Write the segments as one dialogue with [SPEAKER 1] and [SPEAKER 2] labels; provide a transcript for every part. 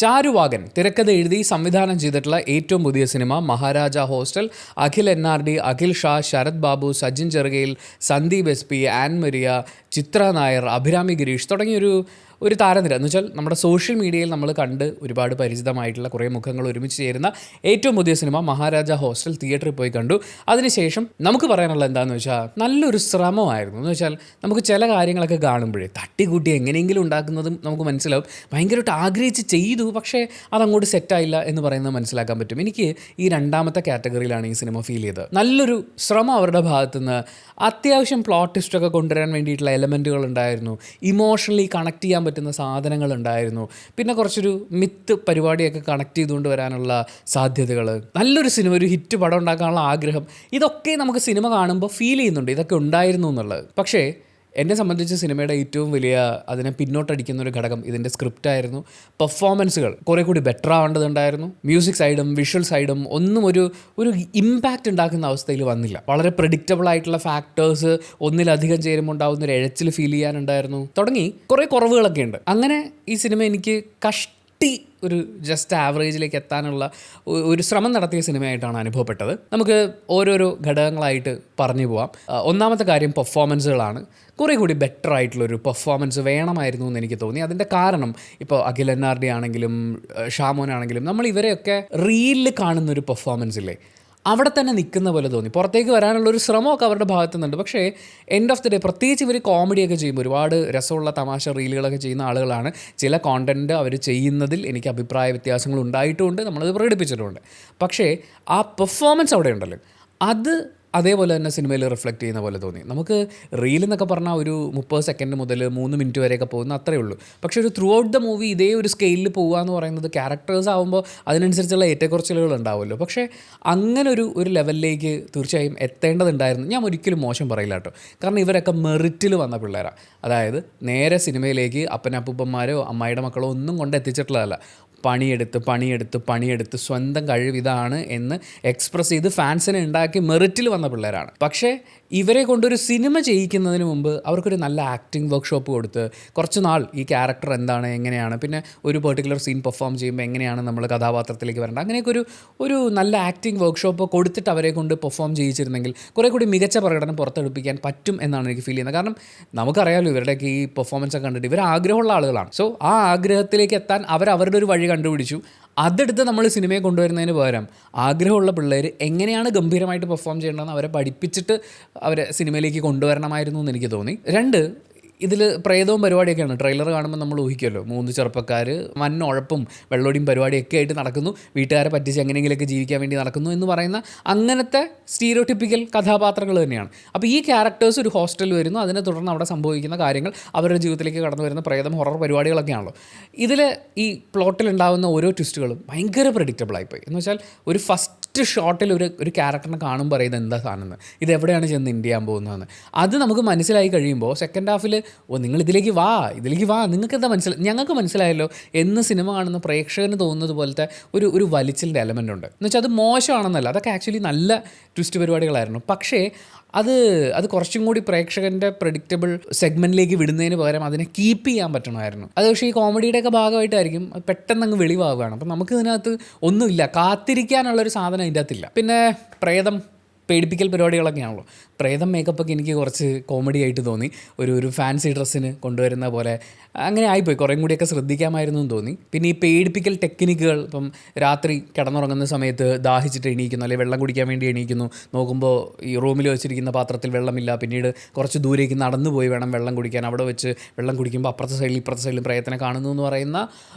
[SPEAKER 1] ചാരുവാകൻ തിരക്കഥ എഴുതി സംവിധാനം ചെയ്തിട്ടുള്ള ഏറ്റവും പുതിയ cinema Maharaja hostel. Akhil NRD, Akhil Shah, Sarath Babu, Sajin Cherukayil, Sandeep SP, Ann Maria, Chithra Nair, Abhirami Gireesh തുടങ്ങിയൊരു താരനിര എന്ന് വെച്ചാൽ നമ്മുടെ സോഷ്യൽ മീഡിയയിൽ നമ്മൾ കണ്ട് ഒരുപാട് പരിചിതമായിട്ടുള്ള കുറേ മുഖങ്ങൾ ഒരുമിച്ച് ചേരുന്ന ഏറ്റവും പുതിയ സിനിമ മഹാരാജ ഹോസ്റ്റൽ തിയേറ്ററിൽ പോയി കണ്ടു. അതിനുശേഷം നമുക്ക് പറയാനുള്ള എന്താണെന്ന് വെച്ചാൽ നല്ലൊരു ശ്രമമായിരുന്നു. എന്ന് വെച്ചാൽ നമുക്ക് ചില കാര്യങ്ങളൊക്കെ കാണുമ്പോഴേ തട്ടിക്കൂട്ടി എങ്ങനെയെങ്കിലും ഉണ്ടാക്കുന്നതും നമുക്ക് മനസ്സിലാവും. ഭയങ്കരമായിട്ട് ആഗ്രഹിച്ച് ചെയ്തു, പക്ഷേ അതങ്ങോട്ട് സെറ്റായില്ല എന്ന് പറയുന്നത് മനസ്സിലാക്കാൻ പറ്റും. എനിക്ക് ഈ രണ്ടാമത്തെ കാറ്റഗറിയിലാണ് ഈ സിനിമ ഫീൽ ചെയ്തത്. നല്ലൊരു ശ്രമം അവരുടെ ഭാഗത്തുനിന്ന്, അത്യാവശ്യം പ്ലോട്ട് ട്വിസ്റ്റൊക്കെ കൊണ്ടുവരാൻ വേണ്ടിയിട്ടുള്ള എലമെൻറ്റുകൾ ഉണ്ടായിരുന്നു, ഇമോഷണലി കണക്ട് ചെയ്യാൻ പറ്റുന്ന സാധനങ്ങൾ ഉണ്ടായിരുന്നു, പിന്നെ കുറച്ചൊരു മിത്ത് പരിപാടിയൊക്കെ കണക്ട് ചെയ്തുകൊണ്ട് വരാനുള്ള സാധ്യതകൾ, നല്ലൊരു സിനിമ, ഒരു ഹിറ്റ് പടം ഉണ്ടാക്കാനുള്ള ആഗ്രഹം, ഇതൊക്കെ നമുക്ക് സിനിമ കാണുമ്പോൾ ഫീൽ ചെയ്യുന്നുണ്ട് ഇതൊക്കെ ഉണ്ടായിരുന്നു എന്നുള്ളത്. പക്ഷേ എന്നെ സംബന്ധിച്ച് സിനിമയുടെ ഏറ്റവും വലിയ അതിനെ പിന്നോട്ടടിക്കുന്ന ഒരു ഘടകം ഇതിൻ്റെ സ്ക്രിപ്റ്റായിരുന്നു. പെർഫോമൻസുകൾ കുറേ കൂടി ബെറ്റർ ആവേണ്ടതുണ്ടായിരുന്നു. മ്യൂസിക് സൈഡും വിഷ്വൽ സൈഡും ഒന്നും ഒരു ഇമ്പാക്റ്റ് ഉണ്ടാക്കുന്ന അവസ്ഥയിൽ വന്നില്ല. വളരെ പ്രെഡിക്റ്റബിൾ ആയിട്ടുള്ള ഫാക്ടേഴ്സ് ഒന്നിലധികം ചേരുമ്പോൾ ഉണ്ടാകുന്ന ഒരു എഴച്ചിൽ ഫീൽ ചെയ്യാനുണ്ടായിരുന്നു. തുടങ്ങി കുറേ കുറവുകളൊക്കെ ഉണ്ട്. അങ്ങനെ ഈ സിനിമ എനിക്ക് ഒരു ജസ്റ്റ് ആവറേജിലേക്ക് എത്താനുള്ള ഒരു ശ്രമം നടത്തിയ സിനിമയായിട്ടാണ് അനുഭവപ്പെട്ടത്. നമുക്ക് ഓരോരോ ഘടകങ്ങളായിട്ട് പറഞ്ഞു പോവാം. ഒന്നാമത്തെ കാര്യം പെർഫോമൻസുകളാണ്. കുറേ കൂടി ബെറ്റർ ആയിട്ടുള്ളൊരു പെർഫോമൻസ് വേണമായിരുന്നു എന്ന് എനിക്ക് തോന്നി. അതിൻ്റെ കാരണം ഇപ്പോൾ അഖിൽ NRD ആണെങ്കിലും ഷാമോനാണെങ്കിലും നമ്മൾ ഇവരെയൊക്കെ റീലിൽ കാണുന്നൊരു പെർഫോമൻസ് ഇല്ലേ, അവിടെ തന്നെ നിൽക്കുന്ന പോലെ തോന്നി. പുറത്തേക്ക് വരാനുള്ളൊരു ശ്രമമൊക്കെ അവരുടെ ഭാഗത്തു നിന്നുണ്ട്. പക്ഷേ എൻഡ് ഓഫ് ദി ഡേ പ്രത്യേകിച്ച് ഇവർ കോമഡിയൊക്കെ ചെയ്യുമ്പോൾ ഒരുപാട് രസമുള്ള തമാശ റീലുകളൊക്കെ ചെയ്യുന്ന ആളുകളാണ്. ചില കോണ്ടൻറ്റ് അവർ ചെയ്യുന്നതിൽ എനിക്ക് അഭിപ്രായ വ്യത്യാസങ്ങൾ ഉണ്ടായിട്ടുമുണ്ട്, നമ്മളത് പ്രകടിപ്പിച്ചിട്ടുമുണ്ട്. പക്ഷേ ആ പെർഫോമൻസ് അവിടെ ഉണ്ടല്ലോ, അത് അതേപോലെ തന്നെ സിനിമയിൽ റിഫ്ലക്റ്റ് ചെയ്യുന്ന പോലെ തോന്നി. നമുക്ക് റീൽ എന്നൊക്കെ പറഞ്ഞാൽ ഒരു 30 സെക്കൻഡ് മുതൽ 3 മിനിറ്റ് വരെയൊക്കെ പോകുന്ന അത്രയേ ഉള്ളൂ. പക്ഷേ ഒരു ത്രൂ ഔട്ട് ദ മൂവി ഇതേ ഒരു സ്കെയിലിൽ പോകുക എന്ന് പറയുന്നത് ക്യാരക്ടേഴ്സ് ആകുമ്പോൾ അതിനനുസരിച്ചുള്ള ഏറ്റക്കുറച്ചിലുകൾ ഉണ്ടാവുമല്ലോ. പക്ഷേ അങ്ങനെ ഒരു ലെവലിലേക്ക് തീർച്ചയായും എത്തേണ്ടതുണ്ടായിരുന്നു. ഞാൻ ഒരിക്കലും മോശം പറയില്ല കേട്ടോ, കാരണം ഇവരൊക്കെ മെറിറ്റിൽ വന്ന പിള്ളേരാണ്. അതായത് നേരെ സിനിമയിലേക്ക് അപ്പനപ്പൂപ്പന്മാരോ അമ്മായിയുടെ മക്കളോ ഒന്നും കൊണ്ട് എത്തിച്ചിട്ടുള്ളതല്ല. പണിയെടുത്ത് സ്വന്തം കഴിവിതാണ് എന്ന് എക്സ്പ്രസ് ചെയ്ത് ഫാൻസിനെ ഉണ്ടാക്കി മെറിറ്റിൽ വന്ന പിള്ളേരാണ്. പക്ഷേ ഇവരെ കൊണ്ടൊരു സിനിമ ചെയ്യിക്കുന്നതിന് മുമ്പ് അവർക്കൊരു നല്ല ആക്ടിങ് വർക്ക്ഷോപ്പ് കൊടുത്ത് കുറച്ച് നാൾ ഈ ക്യാരക്ടർ എന്താണ്, എങ്ങനെയാണ്, പിന്നെ ഒരു പെർട്ടിക്കുലർ സീൻ പെർഫോം ചെയ്യുമ്പോൾ എങ്ങനെയാണ് നമ്മൾ കഥാപാത്രത്തിലേക്ക് വരേണ്ടത്, അങ്ങനെയൊക്കെ ഒരു നല്ല ആക്ടിങ് വർക്ക്ഷോപ്പ് കൊടുത്തിട്ട് അവരെ കൊണ്ട് പെർഫോം ചെയ്യിച്ചിരുന്നെങ്കിൽ കുറേ കൂടി മികച്ച പ്രകടനം പുറത്തെടുപ്പിക്കാൻ പറ്റും എന്നാണ് എനിക്ക് ഫീൽ ചെയ്യുന്നത്. കാരണം നമുക്കറിയാമല്ലോ ഇവരുടെയൊക്കെ ഈ പെർഫോമൻസ് ഒക്കെ കണ്ടിട്ട് ഇവർ ആഗ്രഹമുള്ള ആളുകളാണ്. സോ ആ ആഗ്രഹത്തിലേക്ക് എത്താൻ അവരുടെ ഒരു വഴി കണ്ടുപിടിച്ചു. അതെടുത്ത് നമ്മൾ സിനിമയെ കൊണ്ടുവരുന്നതിന് പകരം ആഗ്രഹമുള്ള പിള്ളേർ എങ്ങനെയാണ് ഗംഭീരമായിട്ട് പെർഫോം ചെയ്യേണ്ടതെന്ന് അവരെ പഠിപ്പിച്ചിട്ട് അവരെ സിനിമയിലേക്ക് കൊണ്ടുവരണമായിരുന്നു എന്ന് എനിക്ക് തോന്നി. ഇതിൽ പ്രേതവും പരിപാടിയൊക്കെയാണ്. ട്രെയിലർ കാണുമ്പോൾ നമ്മൾ ഊഹിക്കുമല്ലോ, 3 ചെറുപ്പക്കാർ ഉഴപ്പും വെള്ളോടിയും പരിപാടിയൊക്കെ ആയിട്ട് നടക്കുന്നു, വീട്ടുകാരെ പറ്റിച്ച് എങ്ങനെയെങ്കിലുമൊക്കെ ജീവിക്കാൻ വേണ്ടി നടക്കുന്നു എന്ന് പറയുന്ന അങ്ങനത്തെ സ്റ്റീരിയോടിപ്പിക്കൽ കഥാപാത്രങ്ങൾ തന്നെയാണ്. അപ്പോൾ ഈ ക്യാരക്ടേഴ്സ് ഒരു ഹോസ്റ്റലിൽ വരുന്നു, അതിനെ തുടർന്ന് അവിടെ സംഭവിക്കുന്ന കാര്യങ്ങൾ അവരുടെ ജീവിതത്തിലേക്ക് കടന്നു വരുന്ന പ്രേതം ഹൊറർ പരിപാടികളൊക്കെയാണല്ലോ. ഇതിൽ ഈ പ്ലോട്ടിലുണ്ടാകുന്ന ഓരോ ട്വിസ്റ്റുകളും ഭയങ്കര പ്രെഡിക്റ്റബിളായിപ്പോയി. എന്ന് വെച്ചാൽ ഒരു ഫസ്റ്റ് ഷോട്ടിൽ ഒരു ക്യാരക്ടറിനെ കാണുമ്പോൾ പറയുന്നത് എന്താ സാധനം, ഇതെവിടെയാണ് ചെന്ന് ഇൻഡ് ചെയ്യാൻ പോകുന്നതെന്ന് അത് നമുക്ക് മനസ്സിലായി കഴിയുമ്പോൾ സെക്കൻഡ് ഹാഫിൽ നിങ്ങൾ ഇതിലേക്ക് വാ നിങ്ങൾക്ക് എന്താ ഞങ്ങൾക്ക് മനസ്സിലായല്ലോ എന്ന് സിനിമ കാണുന്ന പ്രേക്ഷകന് തോന്നുന്നത് പോലത്തെ ഒരു വലിച്ചിലിൻ്റെ എലമെൻ്റ് ഉണ്ട്. എന്ന് വെച്ചാൽ അത് മോശമാണെന്നല്ല, അതൊക്കെ ആക്ച്വലി നല്ല ട്വിസ്റ്റ് പരിപാടികളായിരുന്നു. പക്ഷേ അത് കുറച്ചും കൂടി പ്രേക്ഷകൻ്റെ പ്രെഡിക്റ്റബിൾ സെഗ്മെൻറ്റിലേക്ക് വിടുന്നതിന് പകരം അതിനെ കീപ്പ് ചെയ്യാൻ പറ്റണമായിരുന്നു. അത് പക്ഷേ ഈ കോമഡിയുടെയൊക്കെ ഭാഗമായിട്ടായിരിക്കും പെട്ടെന്ന് അങ്ങ് വെളിവാകുകയാണ്. അപ്പം നമുക്ക് ഇതിനകത്ത് ഒന്നുമില്ല, കാത്തിരിക്കാനുള്ളൊരു സാധനം ഇതിൻ്റെ അകത്തില്ല. പിന്നെ പേടിപ്പിക്കൽ പരിപാടികളൊക്കെയാണല്ലോ. പ്രേതം മേക്കപ്പൊക്കെ എനിക്ക് കുറച്ച് കോമഡി ആയിട്ട് തോന്നി. ഒരു ഫാൻസി ഡ്രസ്സിന് കൊണ്ടുവരുന്ന പോലെ അങ്ങനെ ആയിപ്പോയി. കുറേ കൂടിയൊക്കെ ശ്രദ്ധിക്കാമായിരുന്നു എന്ന് തോന്നി. പിന്നെ ഈ പേടിപ്പിക്കൽ ടെക്നിക്കുകൾ, ഇപ്പം രാത്രി കിടന്നുറങ്ങുന്ന സമയത്ത് ദാഹിച്ചിട്ട് എണീക്കുന്നു, അല്ലെങ്കിൽ വെള്ളം കുടിക്കാൻ വേണ്ടി എണീക്കുന്നു, നോക്കുമ്പോൾ ഈ റൂമിൽ വെച്ചിരിക്കുന്ന പാത്രത്തിൽ വെള്ളമില്ല, പിന്നീട് കുറച്ച് ദൂരേക്ക് നടന്നു പോയി വേണം വെള്ളം കുടിക്കാൻ, അവിടെ വെച്ച് വെള്ളം കുടിക്കുമ്പോൾ അപ്പുറത്തെ സൈഡിൽ ഇപ്പുറത്തെ സൈഡിൽ പ്രേതത്തിനെ കാണുന്നു എന്ന് പറയുന്ന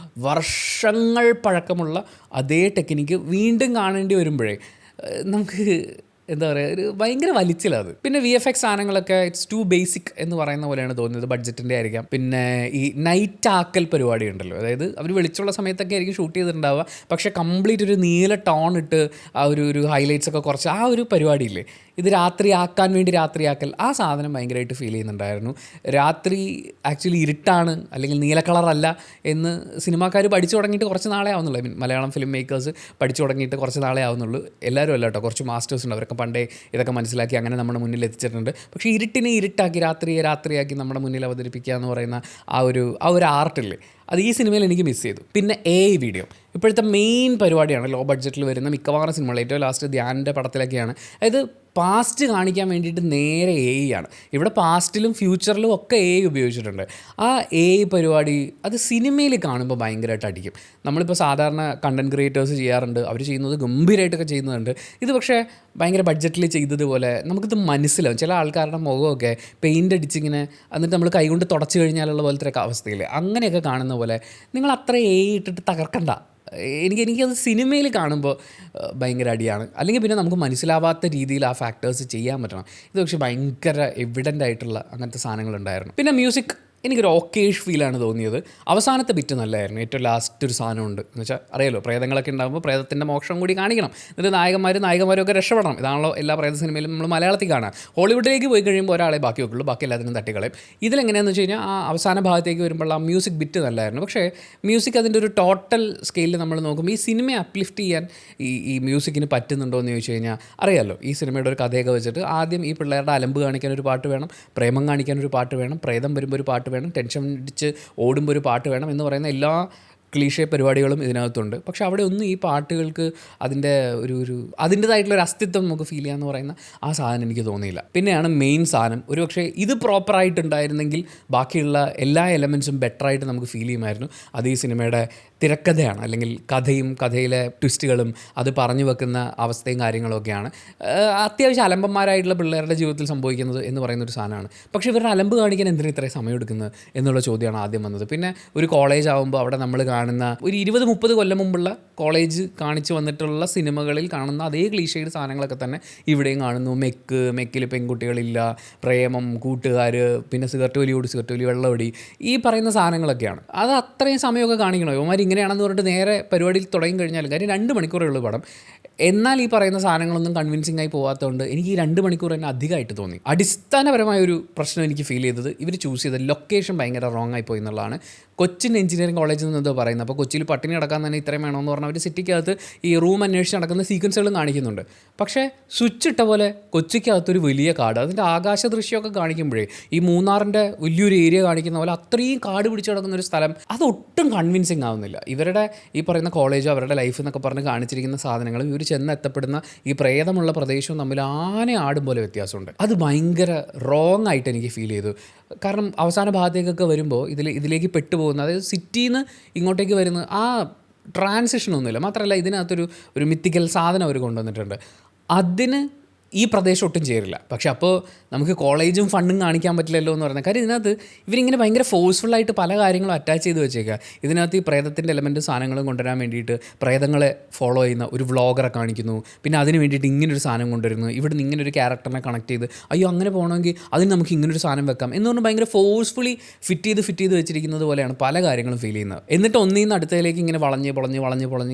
[SPEAKER 1] വർഷങ്ങൾ പഴക്കമുള്ള അതേ ടെക്നിക്ക് വീണ്ടും കാണേണ്ടി വരുമ്പോഴേ നമുക്ക് എന്താ പറയുക, ഒരു ഭയങ്കര വലിച്ചിലത്. പിന്നെ VFX സാധനങ്ങളൊക്കെ ഇറ്റ്സ് ടു ബേസിക് എന്ന് പറയുന്ന പോലെയാണ് തോന്നിയത്. ബഡ്ജറ്റിൻ്റെ ആയിരിക്കാം. പിന്നെ ഈ നൈറ്റ് ആക്കൽ പരിപാടി ഉണ്ടല്ലോ, അതായത് അവർ വെളിച്ചുള്ള സമയത്തൊക്കെ ആയിരിക്കും ഷൂട്ട് ചെയ്തിട്ടുണ്ടാവുക, പക്ഷേ കംപ്ലീറ്റ് ഒരു നീല ടോൺ ഇട്ട് ആ ഒരു ഹൈലൈറ്റ്സ് ഒക്കെ കുറച്ച് ആ ഒരു പരിപാടിയില്ലേ, ഇത് രാത്രിയാക്കാൻ വേണ്ടി രാത്രിയാക്കൽ, ആ സാധനം ഭയങ്കരമായിട്ട് ഫീൽ ചെയ്യുന്നുണ്ടായിരുന്നു. രാത്രി ആക്ച്വലി ഇരുട്ടാണ് അല്ലെങ്കിൽ നീല കളറല്ല എന്ന് സിനിമാക്കാർ പഠിച്ചു തുടങ്ങിയിട്ട് കുറച്ച് നാളെ ആവുന്നുള്ളൂ. മലയാളം ഫിലിം മേക്കേഴ്സ് പഠിച്ചു തുടങ്ങിയിട്ട് കുറച്ച് നാളെ ആവുന്നുള്ളൂ. എല്ലാവരും അല്ല കേട്ടോ, കുറച്ച് മാസ്റ്റേഴ്സ് ഉണ്ട്, അവരൊക്കെ പണ്ടേ ഇതൊക്കെ മനസ്സിലാക്കി അങ്ങനെ നമ്മുടെ മുന്നിൽ എത്തിച്ചിട്ടുണ്ട്. പക്ഷേ ഇരുട്ടിനെ ഇരുട്ടാക്കി രാത്രിയാക്കി നമ്മുടെ മുന്നിൽ അവതരിപ്പിക്കുക എന്ന് പറയുന്ന ആ ഒരു ആർട്ടില്ലേ, അത് ഈ സിനിമയിൽ എനിക്ക് മിസ് ചെയ്തു. പിന്നെ വീഡിയോ ഇപ്പോഴത്തെ മെയിൻ പരിപാടിയാണ്. ലോ ബഡ്ജറ്റിൽ വരുന്ന മിക്കവാറും സിനിമകൾ, ഏറ്റവും ലാസ്റ്റ് ധ്യാനിൻ്റെ പടത്തിലൊക്കെയാണ്, അതായത് പാസ്റ്റ് കാണിക്കാൻ വേണ്ടിയിട്ട് നേരെ ആണ്. ഇവിടെ പാസ്റ്റിലും ഫ്യൂച്ചറിലും ഒക്കെ ഉപയോഗിച്ചിട്ടുണ്ട്. ആ പരിപാടി അത് സിനിമയിൽ കാണുമ്പോൾ ഭയങ്കരമായിട്ട് അടിക്കും. നമ്മളിപ്പോൾ സാധാരണ കണ്ടൻറ് ക്രിയേറ്റേഴ്സ് ചെയ്യാറുണ്ട്, അവർ ചെയ്യുന്നത് ഗംഭീരമായിട്ടൊക്കെ ചെയ്യുന്നുണ്ട്. ഇത് പക്ഷേ ഭയങ്കര ബഡ്ജറ്റിൽ ചെയ്തതുപോലെ നമുക്കിത് മനസ്സിലാവും. ചില ആൾക്കാരുടെ മുഖമൊക്കെ പെയിൻ്റ് അടിച്ചിങ്ങനെ എന്നിട്ട് നമ്മൾ കൈകൊണ്ട് തുടച്ച് കഴിഞ്ഞാലുള്ള പോലത്തെ ഒക്കെ അവസ്ഥയില്ലേ, അങ്ങനെയൊക്കെ കാണുന്ന പോലെ നിങ്ങൾ അത്ര ഇട്ടിട്ട് തകർക്കണ്ട. എനിക്കത് സിനിമയിൽ കാണുമ്പോൾ ഭയങ്കര അടിയാണ്. അല്ലെങ്കിൽ പിന്നെ നമുക്ക് മനസ്സിലാവാത്ത രീതിയിൽ ആ ഫാക്ടേഴ്സ് ചെയ്യാൻ പറ്റണം. ഇത് പക്ഷേ ഭയങ്കര എവിഡൻ്റ് ആയിട്ടുള്ള അങ്ങനത്തെ സാധനങ്ങളുണ്ടായിരുന്നു. പിന്നെ മ്യൂസിക് എനിക്കൊരു ഓക്കേഷ് ഫീലാണ് തോന്നിയത്. അവസാനത്തെ ബിറ്റ് നല്ലതായിരുന്നു. ഏറ്റവും ലാസ്റ്റ് ഒരു സാധനമുണ്ട് എന്ന് വെച്ചാൽ അറിയാലോ, പ്രേതങ്ങളൊക്കെ ഉണ്ടാകുമ്പോൾ പ്രേതത്തിൻ്റെ മോക്ഷം കൂടി കാണിക്കണം, എന്നിട്ട് നായകന്മാരും ഒക്കെ രക്ഷപ്പെടണം. ഇതാണല്ലോ എല്ലാ പ്രേത സിനിമയിലും നമ്മൾ മലയാളത്തിൽ കാണാം. ഹോളിവുഡിലേക്ക് പോയി കഴിയുമ്പോൾ ഒരാളെ ബാക്കി വെക്കുള്ളൂ, ബാക്കി എല്ലാത്തിനും തട്ടിക്കളയും. ഇതിലെങ്ങനെയാണെന്ന് വെച്ച് കഴിഞ്ഞാൽ ആ അവസാന ഭാഗത്തേക്ക് വരുമ്പോൾ ആ മ്യൂസിക് ബിറ്റ് നല്ലതായിരുന്നു. പക്ഷേ മ്യൂസിക് അതിൻ്റെ ഒരു ടോട്ടൽ സ്കെയിലിൽ നമ്മൾ നോക്കുമ്പോൾ ഈ സിനിമയെ അപ്ലിഫ്റ്റ് ചെയ്യാൻ ഈ മ്യൂസിക്കിന് പറ്റുന്നുണ്ടോ എന്ന് ചോദിച്ചു കഴിഞ്ഞാൽ അറിയാമല്ലോ, ഈ സിനിമയുടെ ഒരു കഥയൊക്കെ വെച്ചിട്ട് ആദ്യം ഈ പിള്ളേരുടെ അലമ്പ് കാണിക്കാൻ ഒരു പാട്ട് വേണം, പ്രേമം കാണിക്കാൻ ഒരു പാട്ട് വേണം, പ്രേതം വരുമ്പോൾ ഒരു പാട്ട് വേണം, ടെൻഷൻ അടിച്ച് ഓടുമ്പോൾ ഒരു പാട്ട് വേണം എന്ന് പറയുന്ന എല്ലാ ക്ലീഷേ പരിപാടികളും ഇതിനകത്തുണ്ട്. പക്ഷെ അവിടെ ഒന്നും ഈ പാട്ടുകൾക്ക് അതിൻ്റെ അതിൻ്റേതായിട്ടുള്ളൊരു അസ്തിത്വം നമുക്ക് ഫീൽ ചെയ്യാമെന്ന് പറയുന്ന ആ സാധനം എനിക്ക് തോന്നിയില്ല. പിന്നെയാണ് മെയിൻ സാധനം. ഒരുപക്ഷെ ഇത് പ്രോപ്പറായിട്ടുണ്ടായിരുന്നെങ്കിൽ ബാക്കിയുള്ള എല്ലാ എലമെൻസും ബെറ്ററായിട്ട് നമുക്ക് ഫീൽ ചെയ്യുമായിരുന്നു. അത് ഈ സിനിമയുടെ തിരക്കഥയാണ്, അല്ലെങ്കിൽ കഥയിലെ ട്വിസ്റ്റുകളും അത് പറഞ്ഞു വെക്കുന്ന അവസ്ഥയും കാര്യങ്ങളൊക്കെയാണ്. അത്യാവശ്യം അലമ്പന്മാരായിട്ടുള്ള പിള്ളേരുടെ ജീവിതത്തിൽ സംഭവിക്കുന്നത് എന്ന് പറയുന്നൊരു സാധനമാണ്. പക്ഷേ ഇവരുടെ അലമ്പ് കാണിക്കാൻ എന്തിനാണ് ഇത്രയും സമയം എടുക്കുന്നത് എന്നുള്ള ചോദ്യമാണ് ആദ്യം വന്നത്. പിന്നെ ഒരു കോളേജ് ആകുമ്പോൾ അവിടെ നമ്മൾ കാണുന്ന ഒരു 20-30 കൊല്ലം മുമ്പുള്ള കോളേജ് കാണിച്ചു വന്നിട്ടുള്ള സിനിമകളിൽ കാണുന്ന അതേ ക്ലീഷേഡ് സാധനങ്ങളൊക്കെ തന്നെ ഇവിടെയും കാണുന്നു. മെക്കിൽ പെൺകുട്ടികളില്ല, പ്രേമം, കൂട്ടുകാർ, പിന്നെ സിഗരറ്റ് വലി, വെള്ളമടി, ഈ പറയുന്ന സാധനങ്ങളൊക്കെയാണ്. അത് അത്രയും സമയമൊക്കെ കാണിക്കണോ? ഇവന്മാർ ഇങ്ങനെയാണെന്ന് പറഞ്ഞിട്ട് നേരെ പരിപാടിയിൽ തുടങ്ങി കഴിഞ്ഞാലും കാര്യം 2 മണിക്കൂറേ ഉള്ളൂ പടം. എന്നാൽ ഈ പറയുന്ന സാധനങ്ങളൊന്നും കൺവിൻസിംഗ് ആയി പോകാത്തതുകൊണ്ട് എനിക്ക് ഈ 2 മണിക്കൂർ തന്നെ അധികമായിട്ട് തോന്നി. അടിസ്ഥാനപരമായ ഒരു പ്രശ്നം എനിക്ക് ഫീൽ ചെയ്തത് ഇവർ ചൂസ് ചെയ്ത ലൊക്കേഷൻ ഭയങ്കര റോങ് ആയി പോയി എന്നുള്ളതാണ്. കൊച്ചിൻ എഞ്ചിനീയറിംഗ് കോളേജിൽ നിന്ന് എന്തോ പറയുന്നത്. അപ്പോൾ കൊച്ചിയിൽ പട്ടിണി കിടക്കാൻ തന്നെ ഇത്രയും വേണമെന്ന് പറഞ്ഞാൽ അവർ സിറ്റിക്കകത്ത് ഈ റൂം അന്വേഷിച്ച് നടക്കുന്ന സീക്വൻസുകളും കാണിക്കുന്നുണ്ട്. പക്ഷേ സ്വിച്ച് ഇട്ട പോലെ കൊച്ചിക്കകത്തൊരു വലിയ കാട്, അതിൻ്റെ ആകാശ ദൃശ്യമൊക്കെ കാണിക്കുമ്പോഴേ ഈ മൂന്നാറിൻ്റെ വലിയൊരു ഏരിയ കാണിക്കുന്ന പോലെ അത്രയും കാട് പിടിച്ച് കിടക്കുന്ന ഒരു സ്ഥലം, അതൊട്ടും കൺവിൻസിങ് ആവുന്നില്ല. ഇവരുടെ ഈ പറയുന്ന കോളേജോ അവരുടെ ലൈഫ് എന്നൊക്കെ പറഞ്ഞ് കാണിച്ചിരിക്കുന്ന സാധനങ്ങളും ഇവർ ചെന്ന് എത്തപ്പെടുന്ന ഈ പ്രേതമുള്ള പ്രദേശവും തമ്മിൽ ആടും പോലെ വ്യത്യാസമൊണ്ട്. അത് ഭയങ്കര റോങ് ആയിട്ട് എനിക്ക് ഫീൽ ചെയ്തു. കാരണം അവസാന ഭാഗത്തേക്കൊക്കെ വരുമ്പോൾ ഇതിലേക്ക് പെട്ടുപോകുന്ന, അതായത് സിറ്റിയിൽ നിന്ന് ഇങ്ങോട്ടേക്ക് വരുന്ന ആ ട്രാൻസിഷനൊന്നുമില്ല. മാത്രമല്ല ഇതിനകത്തൊരു മിത്തിക്കൽ സാധനം അവർ കൊണ്ടുവന്നിട്ടുണ്ട്. അതിന് ഈ പ്രദേശം ഒട്ടും ചേരില്ല. പക്ഷെ അപ്പോൾ നമുക്ക് കോളേജും ഫണ്ടും കാണിക്കാൻ പറ്റില്ലല്ലോ എന്ന് പറയുന്നത്. കാര്യം ഇതിനകത്ത് ഇവരിങ്ങനെ ഭയങ്കര ഫോഴ്സ്ഫുള്ളായിട്ട് പല കാര്യങ്ങളും അറ്റാച്ച് ചെയ്ത് വെച്ചേക്കുക. ഇതിനകത്ത് ഈ പ്രേതത്തിൻ്റെ എലമെൻറ്റ് സാധനങ്ങളും കൊണ്ടുവരാൻ വേണ്ടിയിട്ട് പ്രേതങ്ങളെ ഫോളോ ചെയ്യുന്ന ഒരു വ്ളോഗറെ കാണിക്കുന്നു. പിന്നെ അതിന് വേണ്ടിയിട്ട് ഇങ്ങനൊരു സാധനം കൊണ്ടുവരുന്നു. ഇവിടെ നിന്ന് ഇങ്ങനൊരു ക്യാരക്ടറിനെ കണക്ട് ചെയ്ത് അയ്യോ അങ്ങനെ പോകണമെങ്കിൽ അതിന് നമുക്ക് ഇങ്ങനൊരു സാധനം വെക്കാം എന്ന് പറഞ്ഞാൽ ഭയങ്കര ഫോഴ്സ്ഫുള്ളി ഫിറ്റ് ചെയ്ത് വെച്ചിരിക്കുന്നത് പോലെയാണ് പല കാര്യങ്ങളും ഫീൽ ചെയ്യുന്നത്. എന്നിട്ട് ഒന്നിൽ നിന്ന് അടുത്തതിലേക്ക് ഇങ്ങനെ വളഞ്ഞ്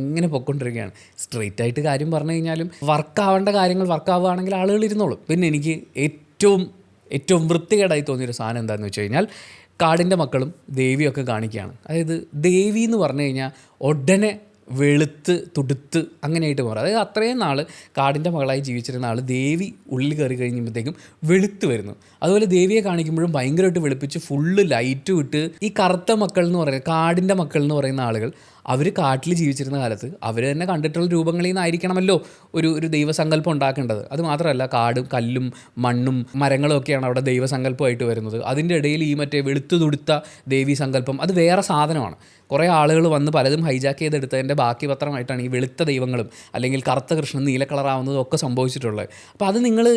[SPEAKER 1] ഇങ്ങനെ പൊയ്ക്കൊണ്ടിരിക്കുകയാണ്. സ്ട്രെയിറ്റ് ആയിട്ട് കാര്യം പറഞ്ഞു കഴിഞ്ഞാലും വർക്കാവേണ്ട കാര്യങ്ങൾ വർക്കാവുകയാണെങ്കിൽ ആളുകൾ ഇരുന്നോളും. പിന്നെ എനിക്ക് ഏറ്റവും വൃത്തികേടായി തോന്നിയൊരു സാധനം എന്താണെന്ന് വെച്ച് കഴിഞ്ഞാൽ കാടിൻ്റെ മക്കളും ദേവിയൊക്കെ കാണിക്കുകയാണ്. അതായത് ദേവി എന്ന് പറഞ്ഞു കഴിഞ്ഞാൽ ഉടനെ വെളുത്ത് തുടുത്ത് അങ്ങനെയായിട്ട് മാറും. അതായത് അത്രയും നാൾ കാടിൻ്റെ മകളായി ജീവിച്ചിരുന്ന ആൾ ദേവി ഉള്ളിൽ കയറി കഴിയുമ്പോഴത്തേക്കും വെളുത്ത് വരുന്നു. അതുപോലെ ദേവിയെ കാണിക്കുമ്പോഴും ഭയങ്കരമായിട്ട് വെളുപ്പിച്ച് ഫുള്ള് ലൈറ്റ് വിട്ട് ഈ കറുത്ത മക്കൾ എന്ന് പറയുന്നത്, കാടിൻ്റെ മക്കൾ എന്ന് പറയുന്ന ആളുകൾ, അവർ കാട്ടിൽ ജീവിച്ചിരുന്ന കാലത്ത് അവർ തന്നെ കണ്ടിട്ടുള്ള രൂപങ്ങളിൽ നിന്നായിരിക്കണമല്ലോ ഒരു ദൈവസങ്കല്പം ഉണ്ടാക്കേണ്ടത്. അത് മാത്രമല്ല കാടും കല്ലും മണ്ണും മരങ്ങളും ഒക്കെയാണ് അവിടെ ദൈവസങ്കല്പമായിട്ട് വരുന്നത്. അതിൻ്റെ ഇടയിൽ ഈ മറ്റേ വെളുത്തു തുടുത്ത ദേവീ സങ്കല്പം അത് വേറെ സാധനമാണ്. കുറേ ആളുകൾ വന്ന് പലതും ഹൈജാക്ക് ചെയ്തെടുത്തതിൻ്റെ ബാക്കി പത്രമായിട്ടാണ് ഈ വെളുത്ത ദൈവങ്ങളും അല്ലെങ്കിൽ കറുത്ത കൃഷ്ണൻ നീല കളറാവുന്നതും ഒക്കെ സംഭവിച്ചിട്ടുള്ളത്. അപ്പോൾ അത് നിങ്ങൾ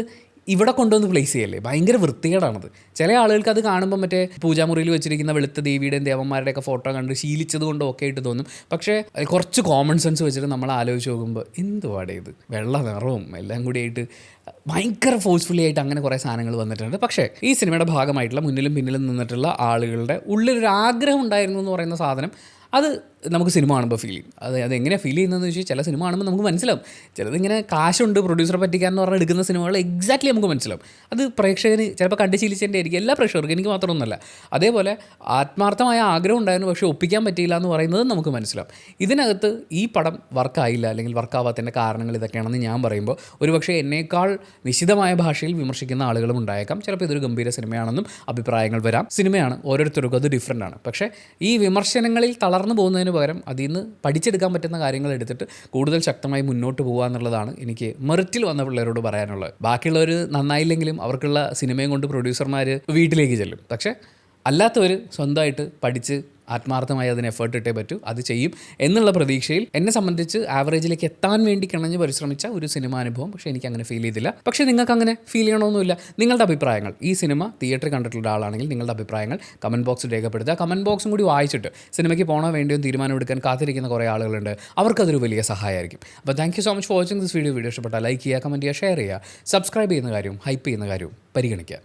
[SPEAKER 1] ഇവിടെ കൊണ്ടുവന്ന് പ്ലേസ് ചെയ്യല്ലേ, ഭയങ്കര വൃത്തികേടാണത്. ചില ആളുകൾക്ക് അത് കാണുമ്പോൾ മറ്റേ പൂജാമുറിയിൽ വെച്ചിരിക്കുന്ന വെളുത്ത ദേവിയുടെയും ദേവന്മാരുടെയൊക്കെ ഫോട്ടോ കണ്ട് ശീലിച്ചത് കൊണ്ട് ഒക്കെ ആയിട്ട് തോന്നും. പക്ഷേ കുറച്ച് കോമൺ സെൻസ് വെച്ചിട്ട് നമ്മൾ ആലോചിച്ച് നോക്കുമ്പോൾ എന്തുവാടേ ഇത്, വെള്ള നിറവും എല്ലാം കൂടി ആയിട്ട് ഭയങ്കര ഫോഴ്സ്ഫുള്ളി ആയിട്ട് അങ്ങനെ കുറേ സാധനങ്ങൾ വന്നിട്ടുണ്ട്. പക്ഷേ ഈ സിനിമയുടെ ഭാഗമായിട്ടുള്ള മുന്നിലും പിന്നിലും നിന്നിട്ടുള്ള ആളുകളുടെ ഉള്ളിലൊരു ആഗ്രഹം ഉണ്ടായിരുന്നു എന്ന് പറയുന്ന സാധനം അത് നമുക്ക് സിനിമ കാണുമ്പോൾ ഫീൽ ചെയ്യും. അതെങ്ങനെയാണ് ഫീൽ ചെയ്യുന്നതെന്ന് വെച്ചാൽ ചില സിനിമ കാണുമ്പോൾ നമുക്ക് മനസ്സിലാവും. ചിലതിങ്ങനെ കാശുണ്ട് പ്രൊഡ്യൂസറെ പറ്റിക്കാന്ന് പറഞ്ഞാൽ എടുക്കുന്ന സിനിമകൾ എക്സാക്ട്ലി നമുക്ക് മനസ്സിലാവും. അത് പ്രേക്ഷകന് ചിലപ്പോൾ കണ്ട് ശീലിച്ചതിൻ്റെ ആയിരിക്കും. എല്ലാ പ്രേക്ഷകർക്കും, എനിക്ക് മാത്രമൊന്നുമല്ല. അതേപോലെ ആത്മാർത്ഥമായ ആഗ്രഹം ഉണ്ടായിരുന്നു, പക്ഷേ ഒപ്പിക്കാൻ പറ്റിയില്ല എന്ന് പറയുന്നത് നമുക്ക് മനസ്സിലാവും. ഇതിനകത്ത് ഈ പടം വർക്കായില്ല അല്ലെങ്കിൽ വർക്കാവാത്തതിൻ്റെ കാരണങ്ങൾ ഇതൊക്കെയാണെന്ന് ഞാൻ പറയുമ്പോൾ ഒരുപക്ഷെ എന്നേക്കാൾ നിശിതമായ ഭാഷയിൽ വിമർശിക്കുന്ന ആളുകളും ഉണ്ടായേക്കാം. ചിലപ്പോൾ ഇതൊരു ഗംഭീര സിനിമയാണെന്നും അഭിപ്രായങ്ങൾ വരാം. സിനിമയാണ്, ഓരോരുത്തർക്കും അത് ഡിഫറൻ്റ് ആണ്. പക്ഷേ ഈ വിമർശനങ്ങളിൽ തളർന്നു പോകുന്നതിന് പകരം അതിൽ നിന്ന് പഠിച്ചെടുക്കാൻ പറ്റുന്ന കാര്യങ്ങൾ എടുത്തിട്ട് കൂടുതൽ ശക്തമായി മുന്നോട്ട് പോകുക എന്നുള്ളതാണ് എനിക്ക് മെറിറ്റിൽ വന്ന പിള്ളേരോട് പറയാനുള്ളത്. ബാക്കിയുള്ളവർ നന്നായില്ലെങ്കിലും അവർക്കുള്ള സിനിമയും കൊണ്ട് പ്രൊഡ്യൂസർമാർ വീട്ടിലേക്ക് ചെല്ലും. പക്ഷേ അല്ലാത്തവർ സ്വന്തമായിട്ട് പഠിച്ച് ആത്മാർത്ഥമായി അതിന് എഫേർട്ട് ഇട്ടേ പറ്റൂ, അത് ചെയ്യും എന്നുള്ള പ്രതീക്ഷയിൽ എന്നെ സംബന്ധിച്ച് ആവറേജിലേക്ക് എത്താൻ വേണ്ടി കിണഞ്ഞ് പരിശ്രമിച്ച ഒരു സിനിമാ അനുഭവം. പക്ഷേ എനിക്ക് അങ്ങനെ ഫീൽ ചെയ്തില്ല. പക്ഷേ നിങ്ങൾക്ക് അങ്ങനെ ഫീൽ ചെയ്യണമെന്നില്ല. നിങ്ങളുടെ അഭിപ്രായങ്ങൾ, ഈ സിനിമ തിയേറ്ററിൽ കണ്ടിട്ടുള്ള ആളാണെങ്കിൽ നിങ്ങളുടെ അഭിപ്രായങ്ങൾ കമൻറ്റ് ബോക്സിൽ രേഖപ്പെടുത്തുക. കമൻറ്റ് ബോക്സും കൂടി വായിച്ചിട്ട് സിനിമയ്ക്ക് പോകണോ വേണ്ടിയോ തീരുമാനമെടുക്കാൻ കാത്തിരിക്കുന്ന കുറേ ആളുകളുണ്ട്. അവർക്കതൊരു വലിയ സഹായമായിരിക്കും. അപ്പോൾ thank you so much for watching this video. Video ഇഷ്ടപ്പെട്ടാൽ ലൈക്ക് ചെയ്യുക, കമൻറ്റ് ചെയ്യുക, ഷെയർ ചെയ്യുക, സബ്സ്ക്രൈബ് ചെയ്യുന്ന കാര്യവും ഹൈപ്പ് ചെയ്യുന്ന കാര്യവും പരിഗണിക്കുക.